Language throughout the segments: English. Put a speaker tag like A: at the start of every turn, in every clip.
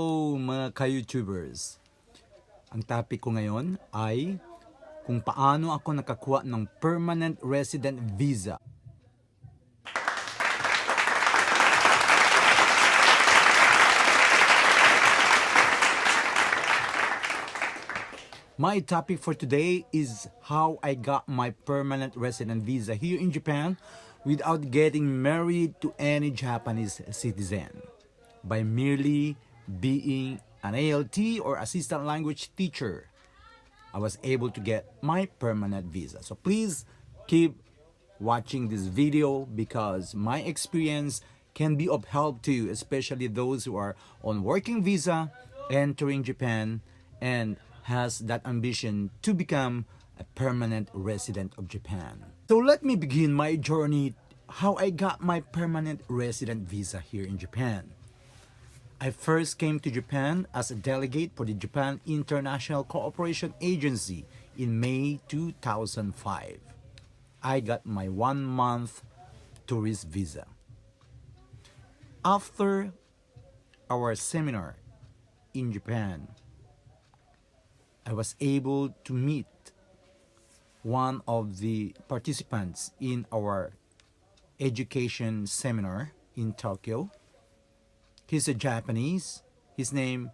A: Hello mga ka-YouTubers! Ang topic ko ngayon ay kung paano ako nakakuha ng permanent resident visa. My topic for today is how I got my permanent resident visa here in Japan without getting married to any Japanese citizen, by merely being an ALT or assistant language teacher. I was able to get my permanent visa. So please keep watching this video because my experience can be of help to you, especially those who are on working visa, entering Japan, and has that ambition to become a permanent resident of Japan. So let me begin my journey how I got my permanent resident visa here in Japan. I first came to Japan as a delegate for the Japan International Cooperation Agency in May 2005. I got my 1-month tourist visa. After our seminar in Japan, I was able to meet one of the participants in our education seminar in Tokyo. He's a Japanese. His name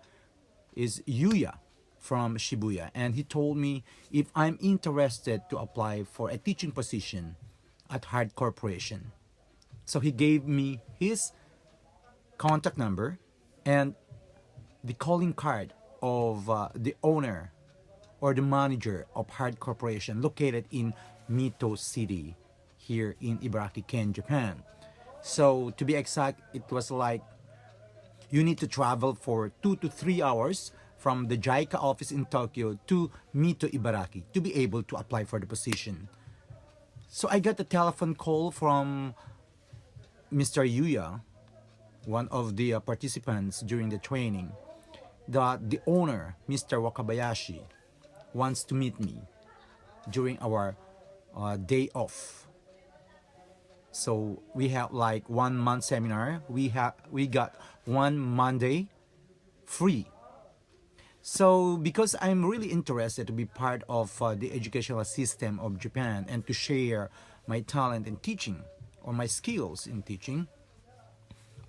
A: is Yuya from Shibuya, and he told me if I'm interested to apply for a teaching position at Hard Corporation. So he gave me his contact number and the calling card of the owner or the manager of Hard Corporation located in Mito City here in Ibaraki, Ken, Japan. So to be exact, it was like you need to travel for 2 to 3 hours from the JICA office in Tokyo to Mito, Ibaraki to be able to apply for the position. So I got a telephone call from Mr. Yuya, one of the participants during the training, that the owner, Mr. Wakabayashi, wants to meet me during our day off. So we have like 1 month seminar. We got 1 Monday free. So because I'm really interested to be part of the educational system of Japan and to share my talent in teaching or my skills in teaching,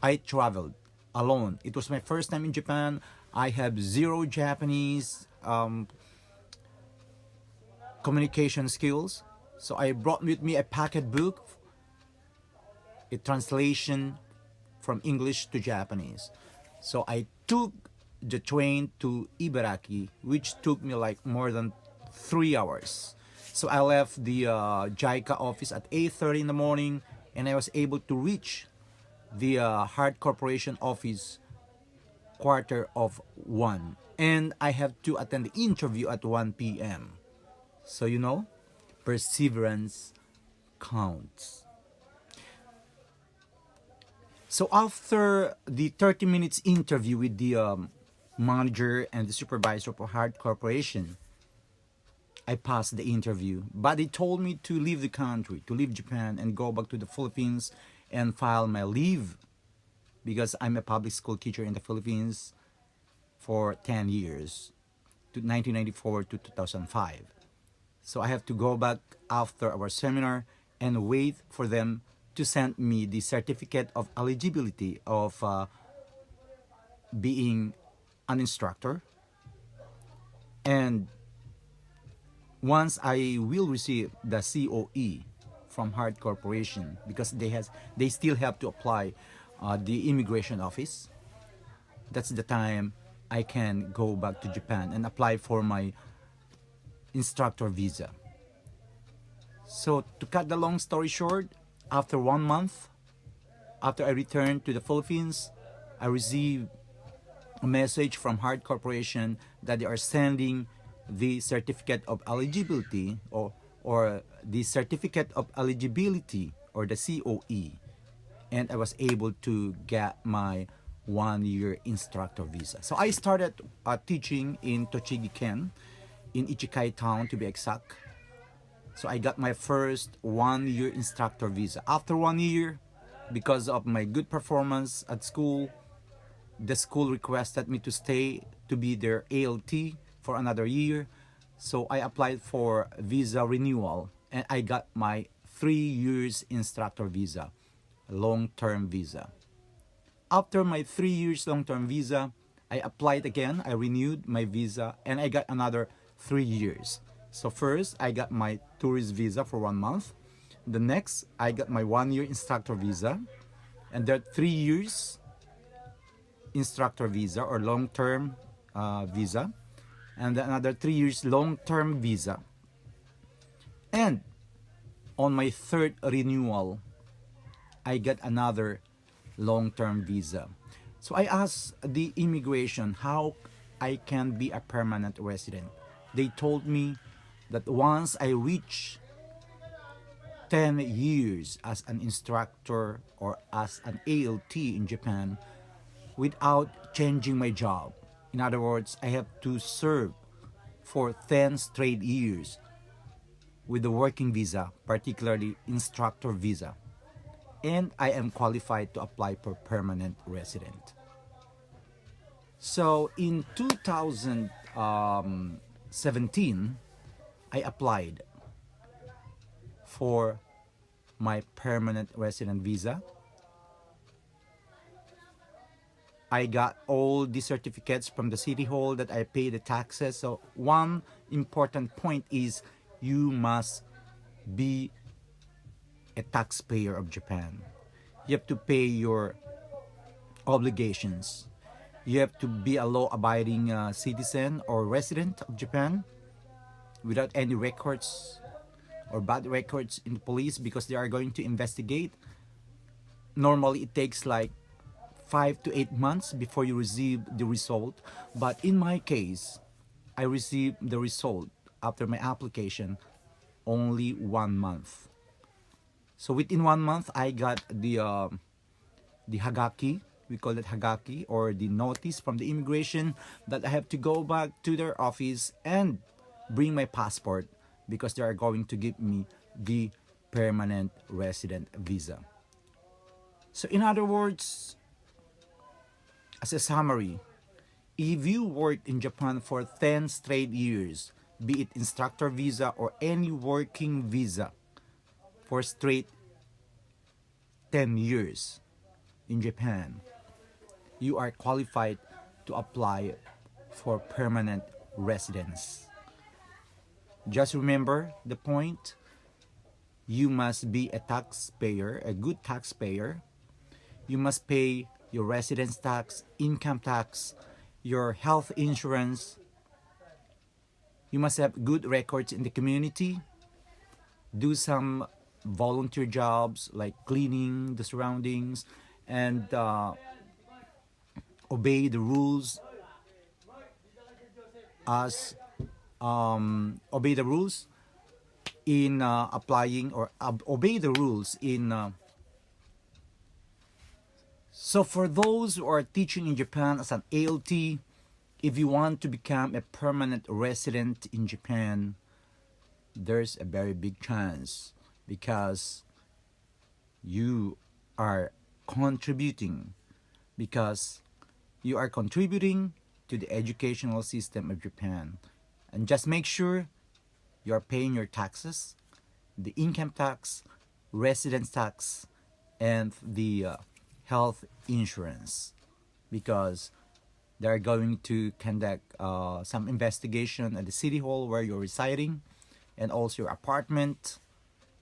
A: I traveled alone. It was my first time in Japan. I have zero Japanese communication skills. So I brought with me a pocket book, a translation from English to Japanese. So I took the train to Ibaraki, which took me like more than 3 hours. So I left the JICA office at 8:30 in the morning, and I was able to reach the Hard Corporation office 1:15. And I have to attend the interview at 1 p.m. So you know, perseverance counts. So after the 30 minutes interview with the manager and the supervisor for Hard Corporation, I passed the interview. But they told me to leave the country, to leave Japan and go back to the Philippines and file my leave because I'm a public school teacher in the Philippines for 10 years, to 1994 to 2005. So I have to go back after our seminar and wait for them to send me the certificate of eligibility of being an instructor. And once I will receive the COE from Hard Corporation, because they still have to apply the immigration office, that's the time I can go back to Japan and apply for my instructor visa. So to cut the long story short, after 1 month, after I returned to the Philippines, I received a message from Hard Corporation that they are sending the certificate of eligibility or the certificate of eligibility or the COE, and I was able to get my 1-year instructor visa. So I started teaching in Tochigi Ken, in Ichikai town to be exact. So I got my first 1-year instructor visa. After 1 year, because of my good performance at school, the school requested me to stay to be their ALT for another year. So I applied for visa renewal and I got my 3 years instructor visa, long-term visa. After my 3 years long-term visa, I applied again, I renewed my visa, and I got another 3 years. So first, I got my tourist visa for 1 month. The next, I got my 1 year instructor visa. And there are 3 years instructor visa or long-term visa. And then another 3 years long-term visa. And on my third renewal, I got another long-term visa. So I asked the immigration how I can be a permanent resident. They told me that once I reach 10 years as an instructor or as an ALT in Japan without changing my job. In other words, I have to serve for 10 straight years with the working visa, particularly instructor visa. And I am qualified to apply for permanent resident. So in 2017, I applied for my permanent resident visa. I got all the certificates from the city hall that I paid the taxes. So one important point is you must be a taxpayer of Japan. You have to pay your obligations. You have to be a law-abiding citizen or resident of Japan without any records or bad records in the police, because they are going to investigate. Normally, it takes like 5 to 8 months before you receive the result. But in my case, I received the result after my application only 1 month. So within 1 month, I got the hagaki, we call it hagaki, or the notice from the immigration that I have to go back to their office and bring my passport because they are going to give me the permanent resident visa. So in other words, as a summary, if you work in Japan for 10 straight years, be it instructor visa or any working visa for straight 10 years in Japan, you are qualified to apply for permanent residence. Just remember the point. You must be a taxpayer, a good taxpayer. You must pay your residence tax, income tax, your health insurance. You must have good records in the community. Do some volunteer jobs like cleaning the surroundings and obey the rules as obey the rules in applying, or obey the rules in so for those who are teaching in Japan as an ALT, if you want to become a permanent resident in Japan, there's a very big chance, because you are contributing to the educational system of Japan. And just make sure you are paying your taxes, the income tax, residence tax, and the health insurance, because they are going to conduct some investigation at the city hall where you're residing, and also your apartment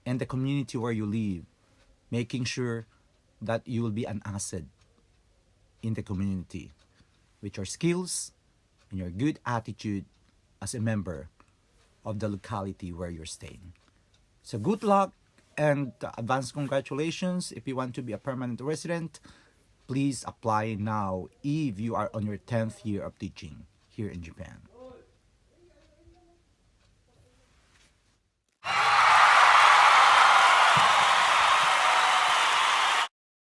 A: and the community where you live, making sure that you will be an asset in the community with your skills and your good attitude as a member of the locality where you're staying. So good luck and advance congratulations. If you want to be a permanent resident, please apply now if you are on your 10th year of teaching here in Japan.